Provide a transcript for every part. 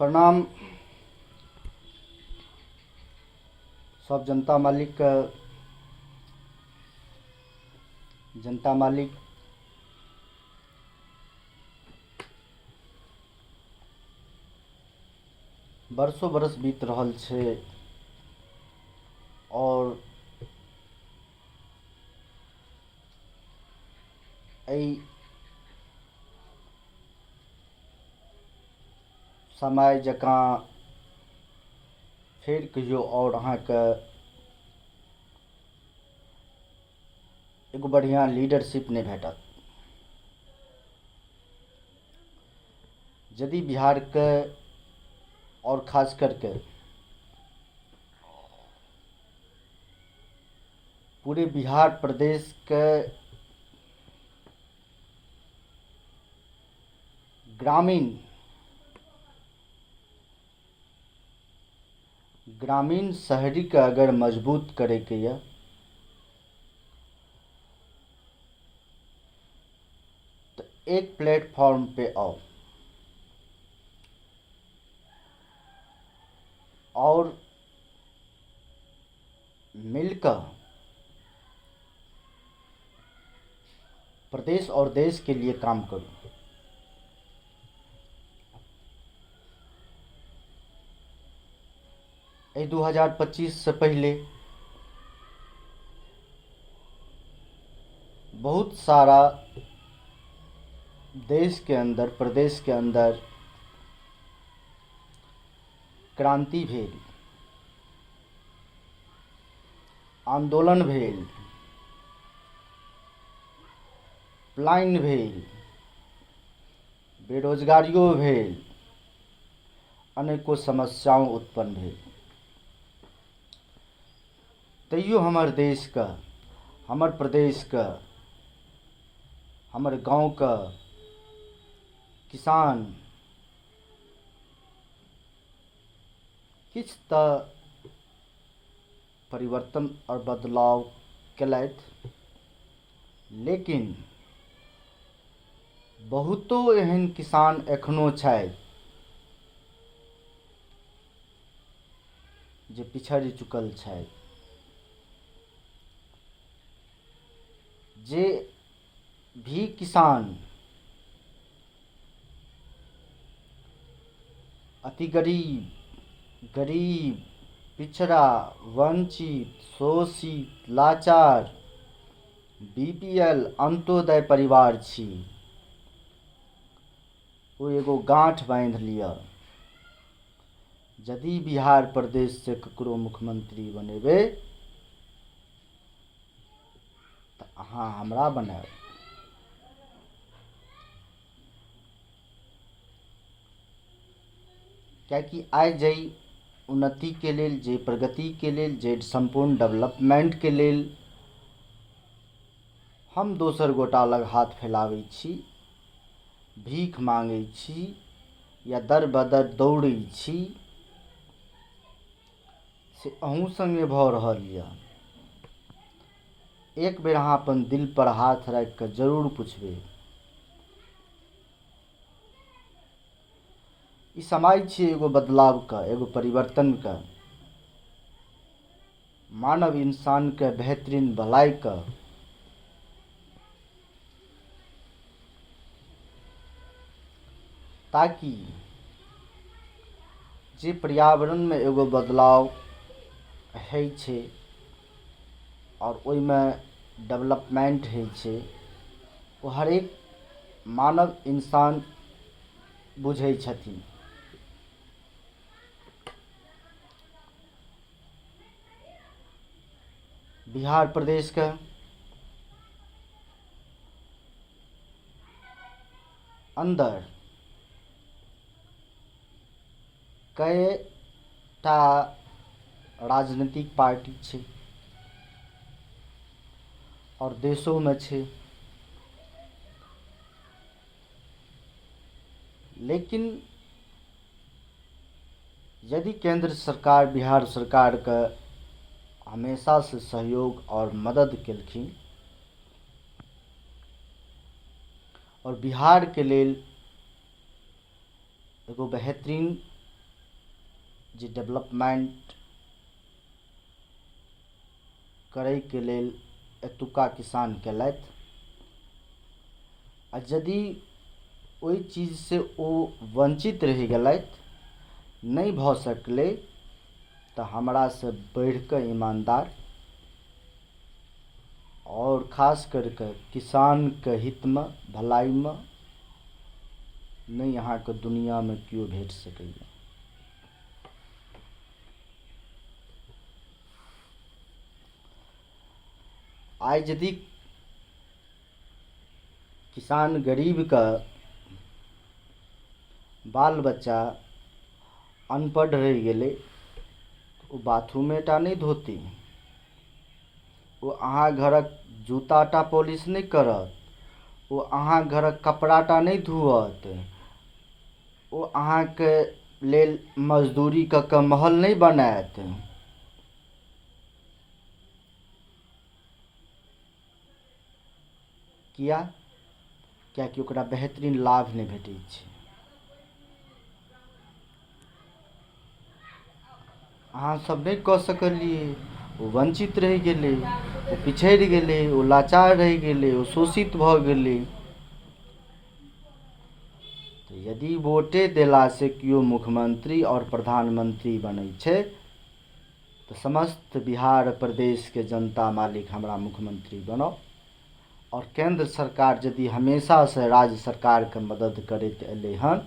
प्रणाम सब जनता मालिक बरसों बरस बीत रहल छै और एहि समय जकाँ फेर कहियो और अहाँके एगो बढ़िया लीडरशिप नहीं भेटत। यदि बिहार के और खास करके पूरे बिहार प्रदेश के ग्रामीण शहरी के अगर मजबूत करे के ये तो एक प्लेटफॉर्म पे आओ और मिलकर प्रदेश और देश के लिए काम करो। ये 2025 से पहले बहुत सारा देश के अंदर प्रदेश के अंदर क्रांति भेल, आंदोलन भेल, पलायन भेल, बेरोजगारियों भेल, अनेकों समस्याओं उत्पन्न भेल। तैयो हमर देश का, हमर प्रदेश का, हमर गांव का किसान किछ त परिवर्तन और बदलाव केलथि, लेकिन बहुतो एहन किसान एखनो छथि जे पिछड़ि चुकल छथि, जे भी किसान अति गरीब, पिछड़ा, वंचित, शोषित, लाचार, बीपीएल, अंत्योदय परिवार छी, वो एगो गांठ बांध लिया। यदि बिहार प्रदेश से ककरो मुख्यमंत्री बनेबे तो अहाँ हमरा बनाएब। क्योंकि आइ जे उन्नति के लेल, जे प्रगति के लेल, जे संपूर्ण डेवलपमेंट के लेल हम दोसर गोटा लग हाथ फैलाबै छी, भीख मांगै छी या दर बदर दौड़ै छी, से अहूँ संगे भऽ रहल यऽ। एक बेर अहाँ अपन दिल पर हाथ राखि कऽ जरूर पुछबै। ई समय छै एगो बदलाव का, एगो परिवर्तन का, मानव इंसान के बेहतरीन भलाई का, ताकि जे पर्यावरण में एगो बदलाव है छे और ओइ में डेवलपमेंट है छे, वो हर एक मानव इंसान बुझै छथिन। बिहार प्रदेश के अंदर कएटा राजनीतिक पार्टी छे और देशों में छे, लेकिन यदि केंद्र सरकार बिहार सरकार का हमेशा से सहयोग और मदद केलखिन और बिहार के लेल एगो बेहतरीन जे डेवलपमेंट करैके लेल एतुका किसान केलथि, आ यदि ओहि चीजसँ ओ वंचित रहि गेलथि, नहि भऽ सकलै, तऽ हमरासँ बढ़िकऽ ईमानदार और खास करिके किसानके हितमे भलाइमे नहि अहाँके दुनियामे केओ भेट सकैए। आइ यदि किसान गरीबके बाल बच्चा अनपढ़ रहि गेलै, ओ बाथरूमे टा नहि धोती, ओ अहाँ घरक जूता टा पॉलिश नहि करत, ओ अहाँ घरक कपड़ा टा नहि धुअत, ओ अहाँके लेल मजदूरी कऽ कऽ महल नहि बनायत। कियाकि ओकरा बेहतरीन लाभ नहि भेटै छै। अहाँ सब नहीं कऽ सकलिए, ओ वंचित रहि गेलै, ओ पिछड़ि गेलै, ओ लाचार रहि गेलै, ओ शोषित भऽ गेलै। तऽ यदि वोटे देलासँ केओ मुख्यमंत्री और प्रधानमंत्री बनै छै, तऽ समस्त बिहार प्रदेशके जनता मालिक हमरा मुख्यमंत्री बनाओ। और केंद्र सरकार यदि हमेशा से राज्य सरकार के मदद करैत एलै हन,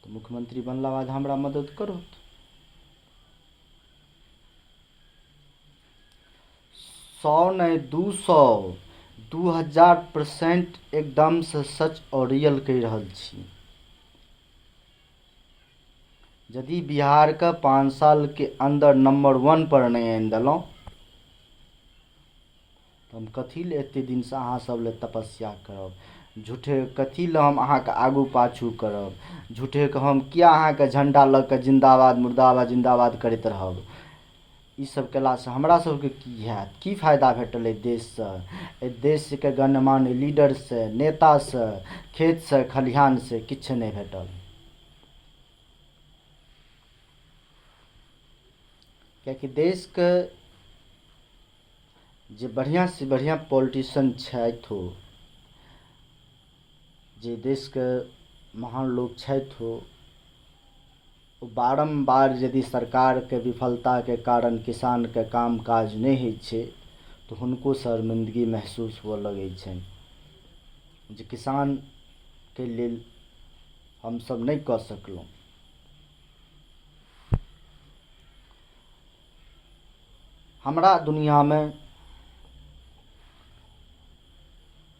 तो मुख्यमंत्री बनला बाद हमरा मदद करो। 100 नहीं 200 2000% एकदम से सच और रियल कहि रहल छी। यदि बिहार के 5 साल के अंदर नंबर 1 पर नहीं आनि देलहुँ, तऽ हम कथी ले एते दिन से अहाँ सब ले तपस्या करब। झूठे कथी ले हम अहाँके आगू पाछू करब। झूठे के हम किया अहाँके झंडा लऽ कऽ जिंदाबाद मुर्दाबाद जिंदाबाद करैत रहब। ई सब केलासँ हमरा सबके की हैत, की फायदा भेटल एहि देशसँ, एहि देशके गणमान्य लीडरसँ, नेतासँ, खेतसँ खलिहानसँ किछु नहि भेटल। कियाकि देशके जे बढ़िया से बढ़िया पॉलिटिशियन छथि हो, जे देशके महान लोग छथि हो, ओ बारम्बार यदि सरकारके विफलताके कारण किसानके काम काज नहि होइ छै, तऽ हुनको शर्मिंदगी महसूस हुअ लगै छनि जे किसानके लेल हमसब नहि कऽ सकलहुँ। हमरा दुनियामे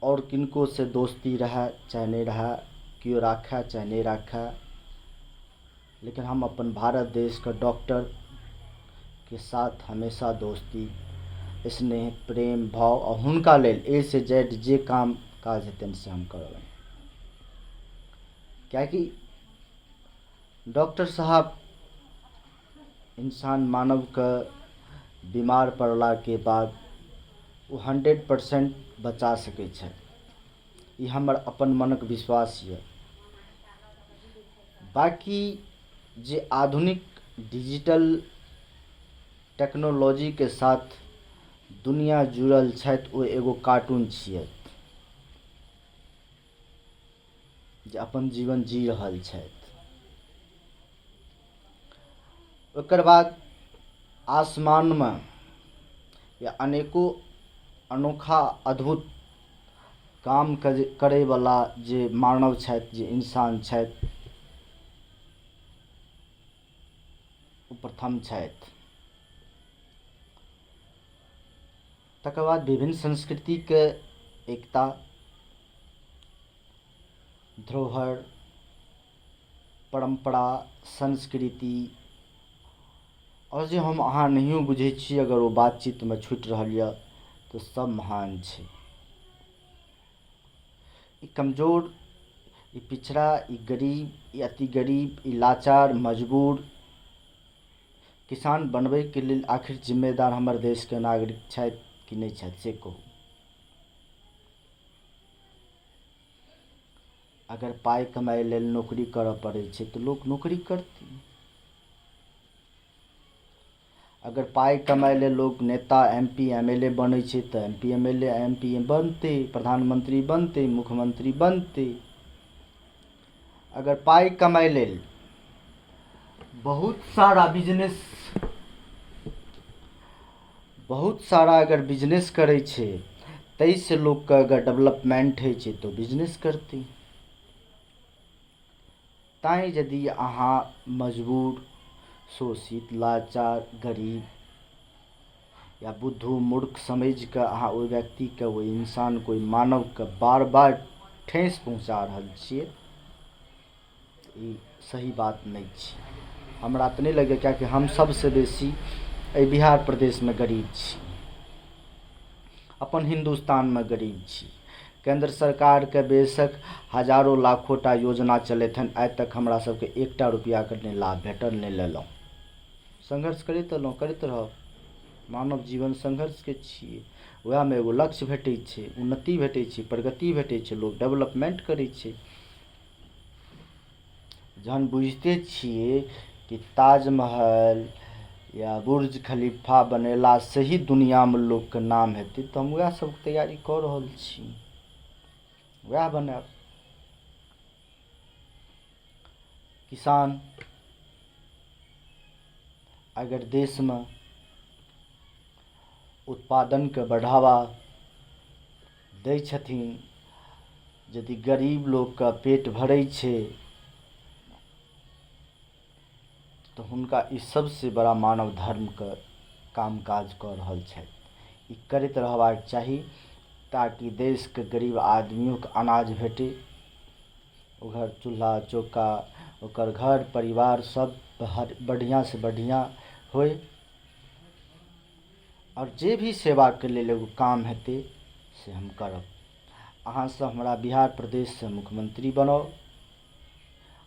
और किनको से दोस्ती रहे चाहे नहीं रहे, केओ राखे चाहे नहीं राखे, लेकिन हम अपन भारत देश के डॉक्टर के साथ हमेशा दोस्ती, स्नेह, प्रेम भाव और हुनका लेल ए से जेड जे काम काज हेतनि से हम करबनि। कियाकि डॉक्टर साहब इंसान मानव के बीमार पड़ला के बाद वो 100% बचा सकै छै। ई हमर अपन मनक विश्वास ये। बाकी जे आधुनिक डिजिटल टेक्नोलॉजी के साथ दुनिया जुड़ल छथि, ओ एगो कार्टून छियै जे अपन जीवन जी रहल छथि। ओकर बाद आसमान में या अनेको अनोखा अद्भुत काम करे वाला जे मानव छथि, जे इंसान छथि, ओ प्रथम छथि। तकर बाद विभिन्न संस्कृति के एकता, धरोहर, परंपरा, संस्कृति, और जे हम अहाँ नहियो बुझै छी, अगर वो बातचीत में छूटि रहल यऽ तो सब महान छै। ई कमजोर, ई पिछड़ा, ई गरीब, ई अति गरीब, ई लाचार, मजबूर किसान बनबै के लेल आखिर जिम्मेदार हमर देश के नागरिक छथि कि नहीं छथि से कहू। अगर पाई कमाई लेल नौकरी करऽ पड़ै छै तऽ लोक नौकरी करतै, अगर पाइ कमाइ लेल लोग नेता MP MLA बनै छै तऽ MP MLA MP बनतै, प्रधानमंत्री बनतै, मुख्यमंत्री बनतै। अगर पाइ कमाइ लेल बहुत सारा अगर बिजनेस करै छै, ताहिसँ लोकके अगर डेवलपमेंट होइ छै तऽ बिजनेस करतै। ताहि यदि अहाँ मजबूर, शोषित, लाचार, गरीब या बुद्धू मूर्ख समझि कऽ अहाँ ओहि व्यक्तिके, ओहि इंसानके, ओहि मानवके बार बार ठेस पहुँचा रहल छियै, ई सही बात नहीं छै। हमरा तऽ नहीं लगैए, कियाकि हम सबसे बेसी एहि बिहार प्रदेशमे गरीब छी, अपन हिंदुस्तानमे गरीब छी। केंद्र सरकारके बेशक हजारों लाखों टा योजना चलैत हन, आइ तक हमरा सबके एकटा रुपैआके नहि लाभ भेटल, नहि लेलहुँ। संघर्ष करैत एलहुँ, करैत रहब। मानव जीवन संघर्षके छियै। वएहमे एगो लक्ष्य भेटै छै, उन्नति भेटै छै, प्रगति भेटै छै, लोग डेवलपमेंट करै छै। जहन बुझिते छियै कि ताजमहल या बुर्ज खलीफा बनेलासँ ही दुनियामे लोकके नाम हेतै, तऽ हम वएह सबके तैयारी कऽ रहल छी, वएह बनायब। किसान अगर देशमे उत्पादनके बढ़ावा दै छथिन, यदि गरीब लोकके पेट भरै छै, तऽ हुनका ई सबसे बड़ा मानव धर्मके काम काज कऽ रहल छथि। ई करैत रहबाक चाही, ताकि देशके गरीब आदमियोके अनाज भेटै, ओकर चूल्हा चौका, ओकर घर परिवार सब बढ़िया से बढ़िया होय। और जे भी सेवाके लेल एगो काम हेतै से हम करब। अहाँ सब हमरा बिहार प्रदेशसँ मुख्यमंत्री बनाउ,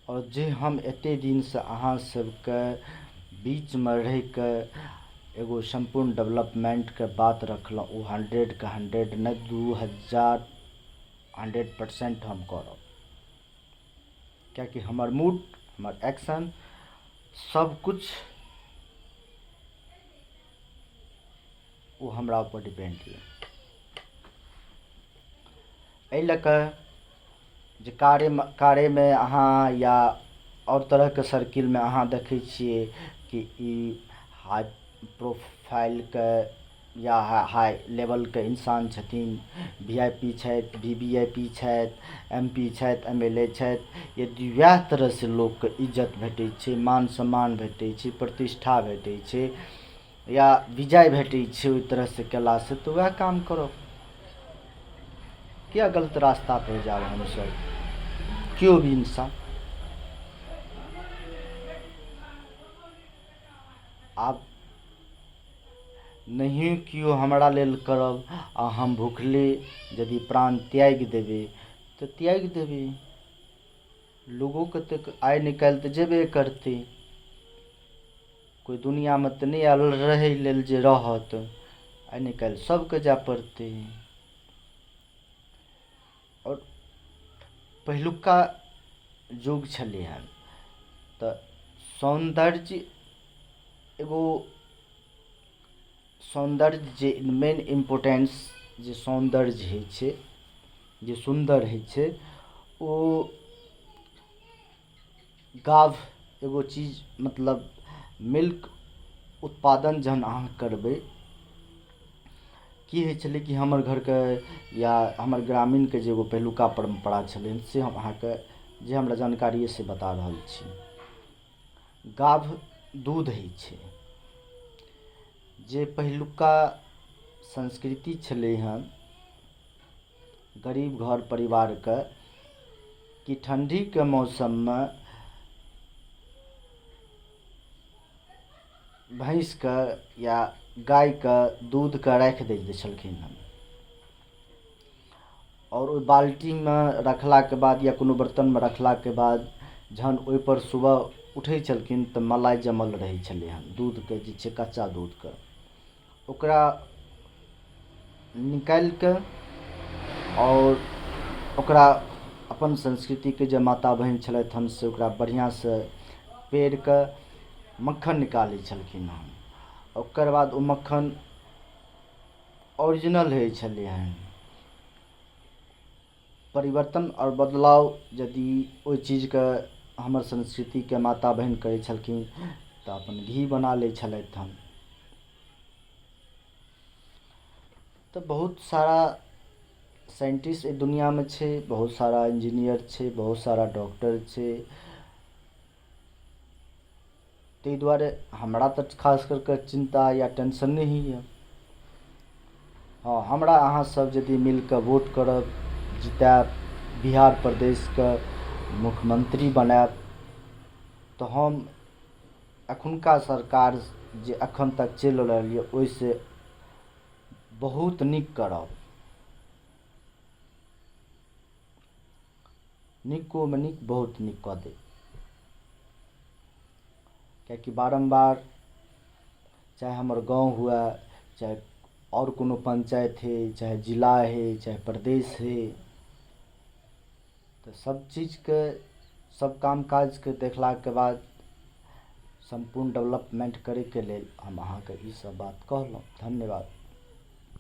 और जे हम एते दिनसँ अहाँ सबके बीचमे रहि कऽ एगो संपूर्ण डेवलपमेंटके बात रखलहुँ, ओ 100 के 100 नहि 2000 100% हम करब। कियाकि हमर मूड, हमर एक्शन सब कुछ वो हमरा ऊपर डिपेंड है। एहि लऽ कऽ जे कार्यमे अहाँ या और तरहके सर्किलमे अहाँ देखै छियै कि ई हाई प्रोफाइलके या हाई लेवलके इंसान छथिन, VIP छथि, VVIP छथि, MP छथि, MLA छथि, यदि वएह तरहसँ लोकके इज्जत भेटै छै, मान सम्मान भेटै छै, प्रतिष्ठा भेटै छै, या विजय भेटै छै ओहि तरहसँ केलासँ, तऽ वएह काम करब। किया गलत रास्ता पर जाब हमसब, केओ भी इंसान। आब नहियो केओ हमरा लेल करब आ हम भूखले यदि प्राण त्यागि देबै तऽ त्यागि देबै। लोगोके तऽ आइ नहि काल्हि तऽ जेबे करतै, कोइ दुनियामे तऽ नहि आयल रहै लेल जे रहत, आइ नहि काल्हि सबके जाय पड़तै। और पहिलुका युग छलै हन तऽ सौंदर्य एगो सौंदर्य जे मेन इम्पोर्टेंस जे सौंदर्य होइ छै, जे सुन्दर होइ छै, ओ गाभ एगो चीज, मतलब मिल्क उत्पादन जहन अहाँ करबै, की होइ छलै कि हमर घरके या हमर ग्रामीणके जे एगो पहिलुका परम्परा छलै से हम अहाँके जे हमरा जानकारी से बता रहल छी। गाभ दूध होइ छै, जे पहिलुका संस्कृति छलै हन गरीब घर परिवारके, कि ठंडीके मौसममे भैंसके या गायके दूधके राखि दै छलखिन हन, और ओहि बाल्टीमे रखलाके बाद या कोनो बर्तनमे रखलाके बाद जहन ओहिपर सुबह उठै छलखिन तऽ मलाई जमल रहै छलै हन, दूधके जे छै कच्चा दूधके, ओकरा निकालि कऽ और ओकरा अपन संस्कृतिके जे माता बहिन छलथि हन से ओकरा बढ़िआँसँ पेड़ कऽ मक्खन निकालै छलखिन हन, ओकर बाद ओ मक्खन ओरिजिनल होइ छलै हन। परिवर्तन और बदलाव यदि ओहि चीजके हमर संस्कृतिके माता बहिन करै छलखिन तऽ अपन घी बना लै छलथि हन। तऽ बहुत सारा साइंटिस्ट एहि दुनियामे छै, बहुत सारा इंजीनियर छै, बहुत सारा डॉक्टर छै। ताहि दुआरे हमरा तऽ खास करके चिंता या टेंशन नहीं है। हाँ, हमरा अहाँ सब यदि मिलकर वोट करब, जितायब, बिहार प्रदेशके मुख्यमंत्री बनायब, तऽ हम एखुनका सरकार जे एखन तक चलि रहल यऽ ओहिसँ बहुत नीक करब। नीकोमे नीक बहुत नीक कऽ देब। किएकि बारम्बार चाहे हमर गाँव हुए, चाहे और कोनो पंचायत है, चाहे जिला है, चाहे प्रदेश है, तऽ सब चीजके, सब काम काजके देखलाके बाद संपूर्ण डेवलपमेंट करैके लेल हम अहाँके ई सब बात कहलहुँ। धन्यवाद।